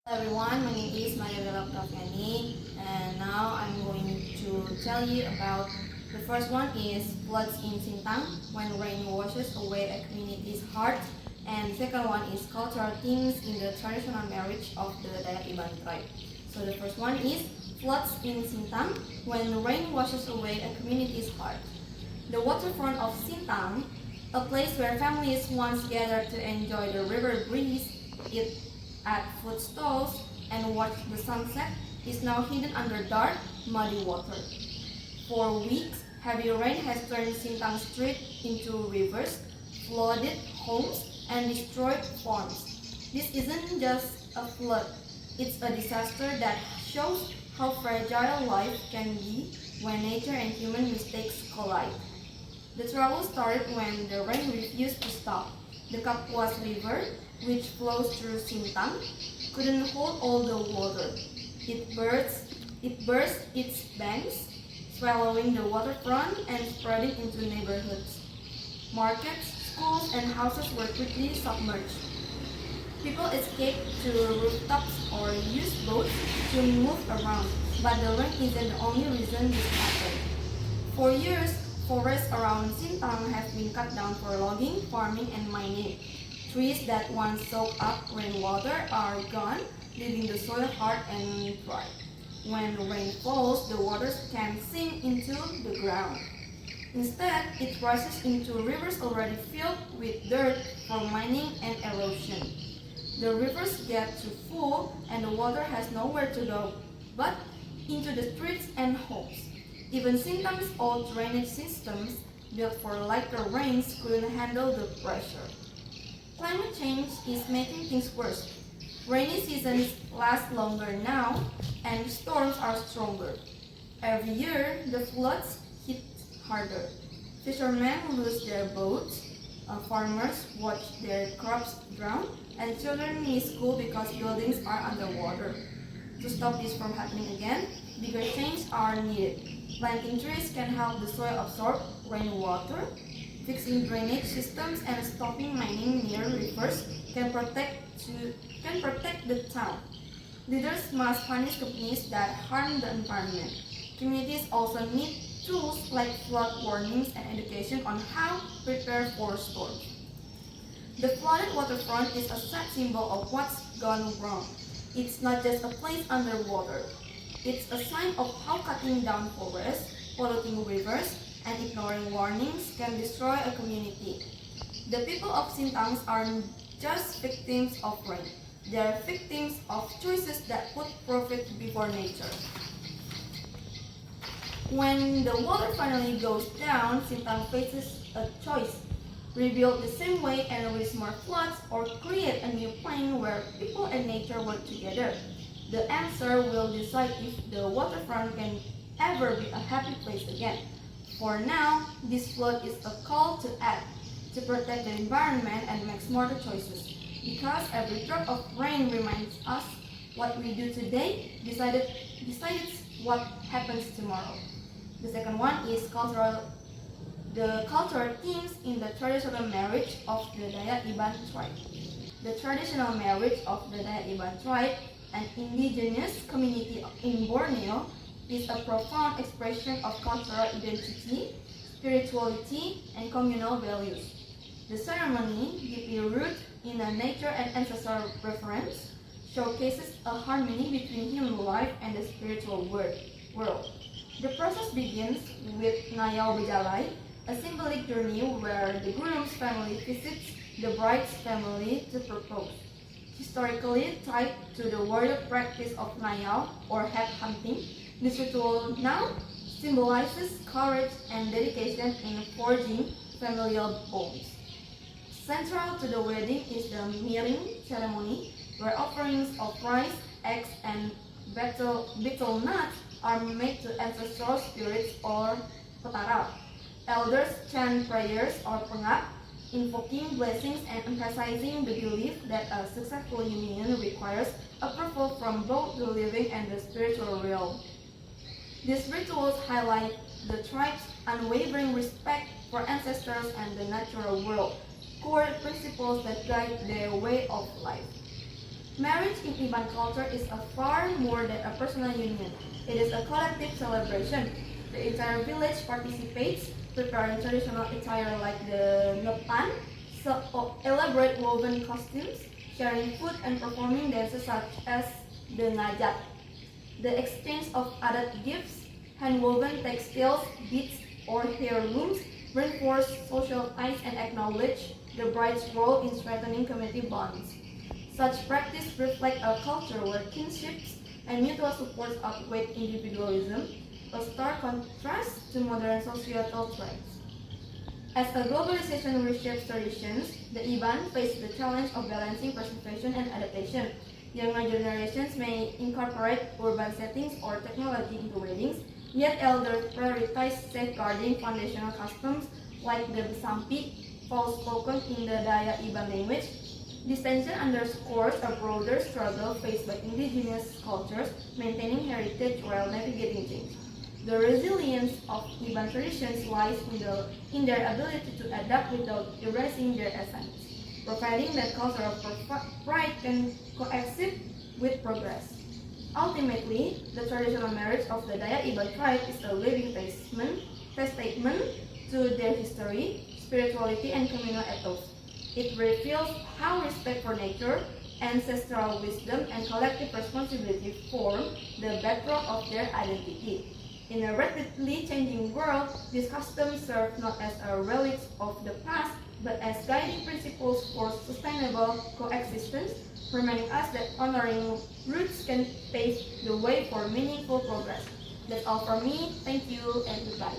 Hello everyone, my name is Oktaviani, and now I'm going to tell you about the first one is floods in Sintang when rain washes away a community's heart, and the second one is cultural themes in the traditional marriage of the Dayak Iban tribe. So the first one is floods in Sintang when rain washes away a community's heart. The waterfront of Sintang, a place where families once gathered to enjoy the river breeze, eat at food stalls, and watch the sunset, is now hidden under dark, muddy water. For weeks, heavy rain has turned Sintang Street into rivers, flooded homes, and destroyed farms. This isn't just a flood, it's a disaster that shows how fragile life can be when nature and human mistakes collide. The trouble started when the rain refused to stop. The Kapuas River, which flows through Sintang, couldn't hold all the water. It burst its banks, swallowing the waterfront and spreading into neighborhoods. Markets, schools, and houses were quickly submerged. People escaped to rooftops or used boats to move around, but the rain isn't the only reason this happened. For years, forests around Sintang have been cut down for logging, farming, and mining. Trees that once soaked up rainwater are gone, leaving the soil hard and dry. When rain falls, the water can sink into the ground. Instead, it rushes into rivers already filled with dirt from mining and erosion. The rivers get too full and the water has nowhere to go but into the streets and homes. Even Sintang's old drainage systems, built for lighter rains, couldn't handle the pressure. Climate change is making things worse. Rainy seasons last longer now, and storms are stronger. Every year, the floods hit harder. Fishermen lose their boats, farmers watch their crops drown, and children miss school because buildings are underwater. To stop this from happening again, bigger changes are needed. Planting trees can help the soil absorb rainwater. Fixing drainage systems and stopping mining near rivers can protect the town. Leaders must punish companies that harm the environment. Communities also need tools like flood warnings and education on how to prepare for storms. The flooded waterfront is a sad symbol of what's gone wrong. It's not just a place underwater. It's a sign of how cutting down forests, polluting rivers, and ignoring warnings can destroy a community. The people of Sintang aren't just victims of rain. They are victims of choices that put profit before nature. When the water finally goes down, Sintang faces a choice: rebuild the same way and risk more floods, or create a new plain where people and nature work together. The answer will decide if the waterfront can ever be a happy place again. For now, this flood is a call to act, to protect the environment and make smarter choices. Because every drop of rain reminds us what we do today decides what happens tomorrow. The second one is the cultural themes in the traditional marriage of the Dayak Iban tribe. The traditional marriage of the Dayak Iban tribe, an indigenous community in Borneo, is a profound expression of cultural identity, spirituality, and communal values. The ceremony, deeply rooted in a nature and ancestral reference, showcases a harmony between human life and the spiritual world. The process begins with Ngayau Bejalai, a symbolic journey where the groom's family visits the bride's family to propose. Historically tied to the warrior practice of Ngayau or head hunting, this ritual now symbolizes courage and dedication in forging familial bonds. Central to the wedding is the miring ceremony, where offerings of rice, eggs, and betel nuts are made to ancestral spirits or petara. Elders chant prayers or pengap, invoking blessings and emphasizing the belief that a successful union requires approval from both the living and the spiritual realm. These rituals highlight the tribe's unwavering respect for ancestors and the natural world, core principles that guide their way of life. Marriage in Iban culture is a far more than a personal union. It is a collective celebration. The entire village participates, preparing traditional attire like the nopan, elaborate woven costumes, sharing food and performing dances such as the najat. The exchange of adat gifts, hand-woven textiles, beads, or heirlooms reinforce social ties and acknowledge the bride's role in strengthening community bonds. Such practice reflect a culture where kinships and mutual support outweigh individualism, a stark contrast to modern societal trends. As a globalization reshapes traditions, the Iban face the challenge of balancing preservation and adaptation. Younger generations may incorporate urban settings or technology into weddings, yet elders prioritize safeguarding foundational customs like the besampi, false spoken in the Daya Iban language. This tension underscores a broader struggle faced by indigenous cultures maintaining heritage while navigating change. The resilience of Iban traditions lies in their ability to adapt without erasing their essence, providing that cultural pride can coexist with progress. Ultimately, the traditional marriage of the Daya Iban tribe is a living testament to their history, spirituality, and communal ethos. It reveals how respect for nature, ancestral wisdom, and collective responsibility form the bedrock of their identity. In a rapidly changing world, these customs serve not as a relics of the past, but as guiding principles for sustainable coexistence, reminding us that honoring roots can pave the way for meaningful progress. That's all from me. Thank you and goodbye.